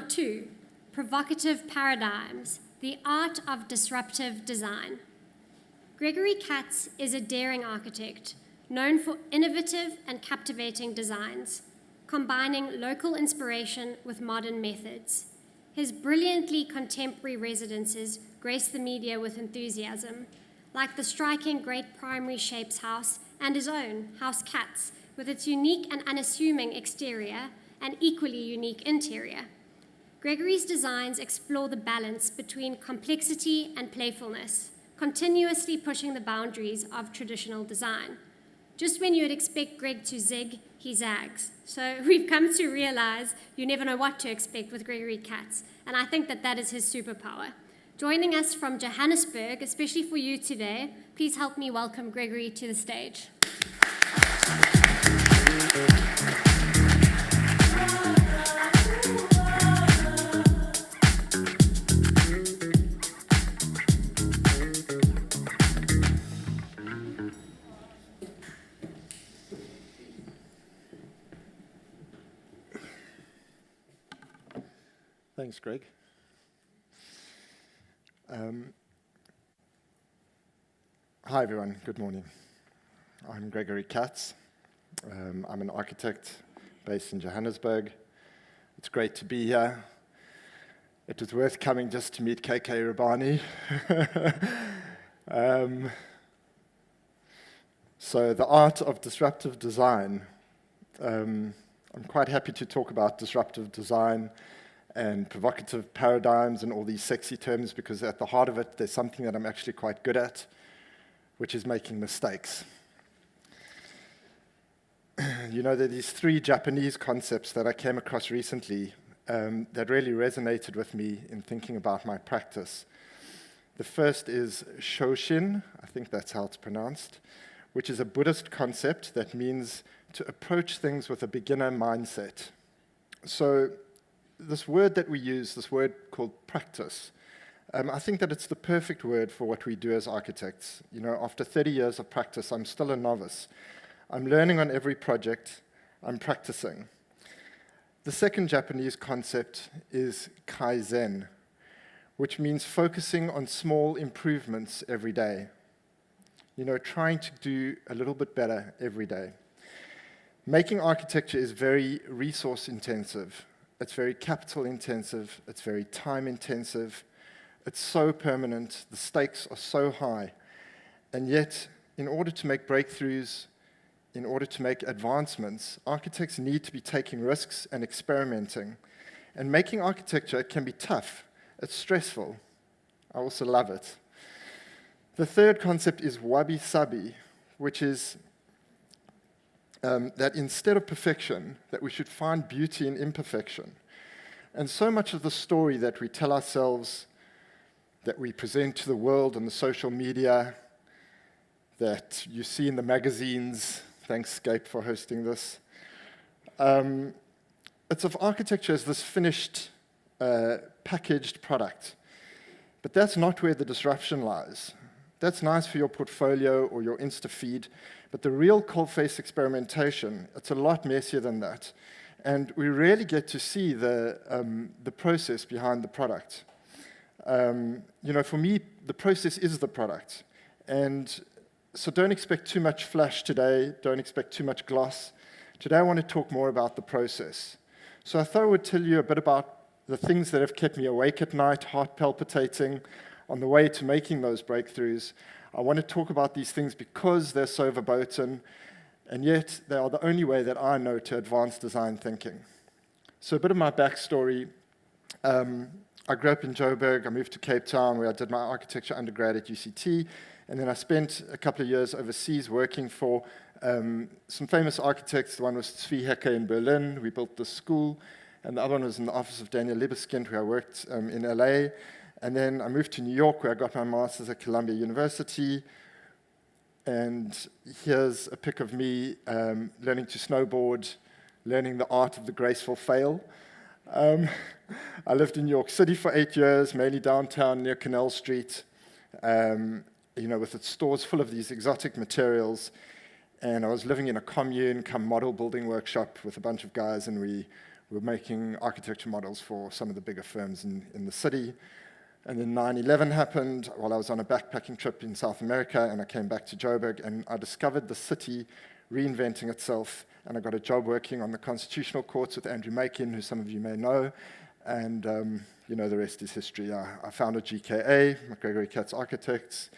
Round 2, Provocative Paradigms, the art of disruptive design. Gregory Katz is a daring architect, known for innovative and captivating designs, combining local inspiration with modern methods. His brilliantly contemporary residences grace the media with enthusiasm, like the striking Great Primary Shapes house and his own, House Katz, with its unique and unassuming exterior and equally unique interior. Gregory's designs explore the balance between complexity and playfulness, continuously pushing the boundaries of traditional design. Just when you would expect Greg to zig, he zags. So we've come to realize you never know what to expect with Gregory Katz, and I think that that is his superpower. Joining us from Johannesburg, especially for you today, please help me welcome Gregory to the stage. Thanks, Greg. Hi, everyone. Good morning. I'm Gregory Katz. I'm an architect based in Johannesburg. It's great to be here. It was worth coming just to meet KK Rabani. So the art of disruptive design. I'm quite happy to talk about disruptive design and provocative paradigms and all these sexy terms, because at the heart of it, there's something that I'm actually quite good at, which is making mistakes. You know, there are these 3 Japanese concepts that I came across recently that really resonated with me in thinking about my practice. The first is Shoshin, I think that's how it's pronounced, which is a Buddhist concept that means to approach things with a beginner mindset. So this word that we use, this word called practice, I think that it's the perfect word for what we do as architects. You know, after 30 years of practice, I'm still a novice. I'm learning on every project. I'm practicing. The second Japanese concept is kaizen, which means focusing on small improvements every day. You know, trying to do a little bit better every day. Making architecture is very resource intensive. It's very capital intensive, it's very time intensive, it's so permanent, the stakes are so high. And yet, in order to make breakthroughs, in order to make advancements, architects need to be taking risks and experimenting. And making architecture can be tough, it's stressful. I also love it. The third concept is wabi-sabi, which is that instead of perfection, that we should find beauty in imperfection. And so much of the story that we tell ourselves, that we present to the world on the social media, that you see in the magazines, thanks Scape for hosting this, it's of architecture as this finished, packaged product. But that's not where the disruption lies. That's nice for your portfolio or your Insta feed, but the real cold-face experimentation, it's a lot messier than that. And we really get to see the process behind the product. You know, for me, the process is the product. And so don't expect too much flash today, don't expect too much gloss. Today I want to talk more about the process. So I thought I would tell you a bit about the things that have kept me awake at night, heart palpitating, on the way to making those breakthroughs. I want to talk about these things because they're so verboten, and yet they are the only way that I know to advance design thinking. So a bit of my backstory. I grew up in Joburg. I moved to Cape Town, where I did my architecture undergrad at UCT, and then I spent a couple of years overseas working for some famous architects. The one was Zvi Hecke in Berlin. We built the school, and the other one was in the office of Daniel Libeskind, where I worked in LA. And then I moved to New York, where I got my master's at Columbia University. And here's a pic of me learning to snowboard, learning the art of the graceful fail. I lived in New York City for 8 years, mainly downtown near Canal Street, you know, with its stores full of these exotic materials. And I was living in a commune, come model building workshop with a bunch of guys, and we we were making architecture models for some of the bigger firms in the city. And then 9/11 happened while I was on a backpacking trip in South America, and I came back to Joburg, and I discovered the city reinventing itself, and I got a job working on the Constitutional Courts with Andrew Makin, who some of you may know, and you know, the rest is history. I founded GKA, Gregory Katz Architects.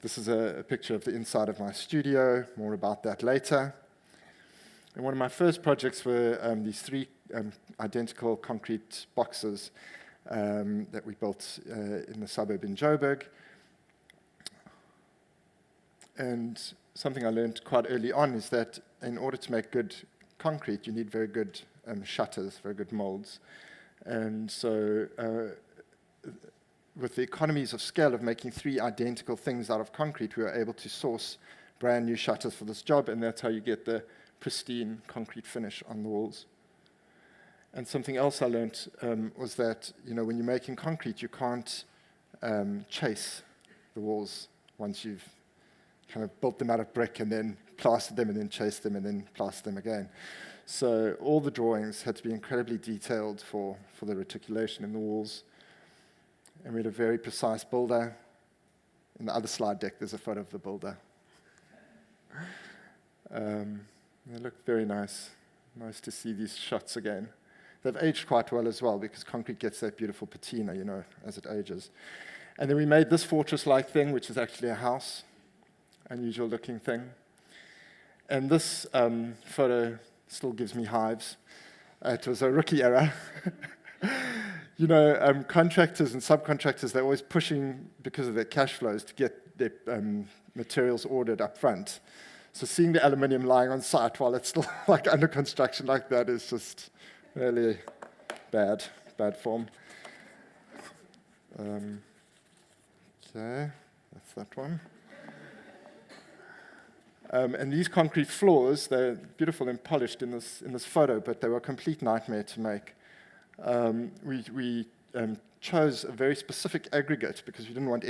This is a picture of the inside of my studio, more about that later. And one of my first projects were these 3 identical concrete boxes that we built in the suburb in Joburg. And something I learned quite early on is that in order to make good concrete, you need very good shutters, very good molds. And so with the economies of scale of making 3 identical things out of concrete, we were able to source brand new shutters for this job, and that's how you get the pristine concrete finish on the walls. And something else I learned was that, you know, when you're making concrete, you can't chase the walls once you've kind of built them out of brick and then plastered them and then chased them and then plastered them again. So all the drawings had to be incredibly detailed for the reticulation in the walls. And we had a very precise builder. In the other slide deck, there's a photo of the builder. They look very nice. Nice to see these shots again. They've aged quite well as well, because concrete gets that beautiful patina, you know, as it ages. And then we made this fortress-like thing, which is actually a house, unusual looking thing. And this photo still gives me hives. It was a rookie error. You know, contractors and subcontractors, they're always pushing, because of their cash flows, to get their materials ordered up front. So seeing the aluminium lying on site while it's still like under construction like that is just really bad form. Okay, that's that one. And these concrete floors, they're beautiful and polished in this photo, but they were a complete nightmare to make. We chose a very specific aggregate because we didn't want any